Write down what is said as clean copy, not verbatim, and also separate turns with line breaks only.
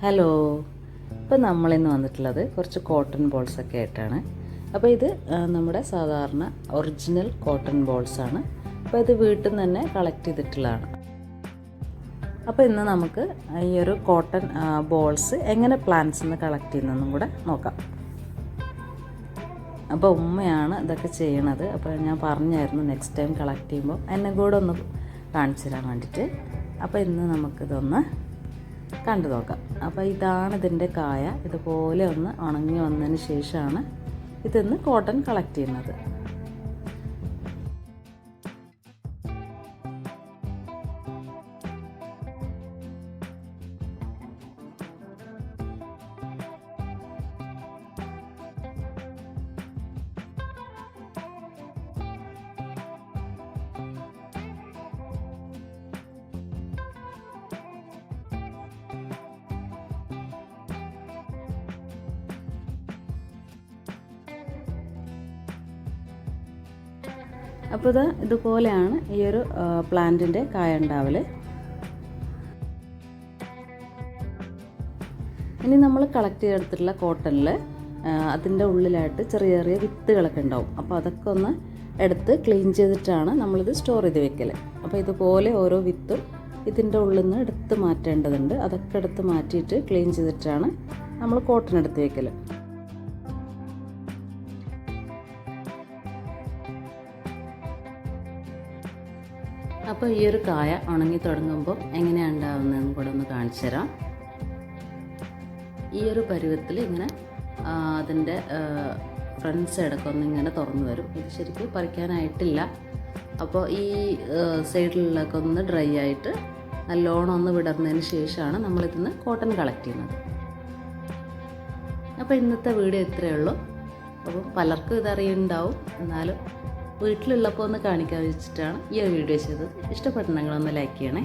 Hello, ഇപ്പോൾ നമ്മളിന്ന് വന്നിട്ടുള്ളത് കുറച്ച് കോട്ടൺ ബോൾസൊക്കെ ആയിട്ടാണ്. അപ്പോൾ ഇത് നമ്മുടെ സാധാരണ ഒറിജിനൽ കോട്ടൺ ബോൾസാണ്. അപ്പോൾ ഇത് വീട്ടിൽ നിന്ന് തന്നെ കളക്ട് ചെയ്തിട്ടുള്ളതാണ്. അപ്പോൾ ഇന്ന് നമുക്ക് ഈ ഒരു കോട്ടൺ ബോൾസ് എങ്ങനെ പ്ലാന്റ്സിൽ നിന്ന് കളക്ട് ചെയ്യുന്നതെന്നും കൂടെ നോക്കാം. അപ്പോൾ ഉമ്മയാണ് ഇതൊക്കെ ചെയ്യണത്. അപ്പോൾ ഞാൻ പറഞ്ഞായിരുന്നു നെക്സ്റ്റ് ടൈം കളക്ട് ചെയ്യുമ്പോൾ എന്നെ കൂടെ ഒന്ന് കാണിച്ചു തരാൻ വേണ്ടിയിട്ട്. അപ്പോൾ ഇന്ന് നമുക്കിതൊന്ന് കണ്ടു നോക്കാം. അപ്പോൾ ഇതാണ് ഇതിൻ്റെ കായ. ഇതുപോലെ ഒന്ന് ഉണങ്ങി വന്നതിന് ശേഷമാണ് ഇതിന്ന് കോട്ടൺ കളക്ട് ചെയ്യുന്നത്. അപ്പോൾ ഇതുപോലെയാണ് ഈ ഒരു പ്ലാന്റിൻ്റെ കായ ഉണ്ടാവല്. ഇനി നമ്മൾ കളക്ട് ചെയ്തെടുത്തിട്ടുള്ള കോട്ടണിൽ അതിൻ്റെ ഉള്ളിലായിട്ട് ചെറിയ ചെറിയ വിത്തുകളൊക്കെ ഉണ്ടാവും. അപ്പോൾ അതൊക്കെ ഒന്ന് എടുത്ത് ക്ലീൻ ചെയ്തിട്ടാണ് നമ്മളിത് സ്റ്റോർ ചെയ്ത് വെക്കൽ. അപ്പോൾ ഇതുപോലെ ഓരോ വിത്തും ഇതിൻ്റെ ഉള്ളിൽ നിന്ന് എടുത്ത് മാറ്റേണ്ടതുണ്ട്. അതൊക്കെ എടുത്ത് മാറ്റിയിട്ട് ക്ലീൻ ചെയ്തിട്ടാണ് നമ്മൾ കോട്ടൺ എടുത്ത് വെക്കൽ. അപ്പോൾ ഈ ഒരു കായ ഉണങ്ങി തുടങ്ങുമ്പോൾ എങ്ങനെയാണ് ഉണ്ടാകുന്നതെന്ന് കൂടെ ഒന്ന് കാണിച്ചു തരാം. ഈ ഒരു പരുവത്തിൽ ഇങ്ങനെ അതിൻ്റെ ഫ്രണ്ട് സൈഡൊക്കെ ഒന്ന് ഇങ്ങനെ തുറന്നു വരും. ഇത് ശരിക്കും പറിക്കാനായിട്ടില്ല. അപ്പോൾ ഈ സൈഡിലൊക്കെ ഒന്ന് ഡ്രൈ ആയിട്ട് നല്ലോണം ഒന്ന് വിടർന്നതിന് ശേഷമാണ് നമ്മളിതിന്ന് കോട്ടൺ കളക്ട് ചെയ്യുന്നത്. അപ്പോൾ ഇന്നത്തെ വീഡിയോ ഇത്രയേ ഉള്ളൂ. അപ്പം പലർക്കും ഇതറിയുണ്ടാവും, എന്നാലും വീട്ടിലുള്ളപ്പോൾ ഒന്ന് കാണിക്കാൻ വെച്ചിട്ടാണ് ഈ ഒരു വീഡിയോ ചെയ്തത്. ഇഷ്ടപ്പെട്ടിട്ടുണ്ടെങ്കിൽ ഒന്ന് ലൈക്ക് ചെയ്യണേ.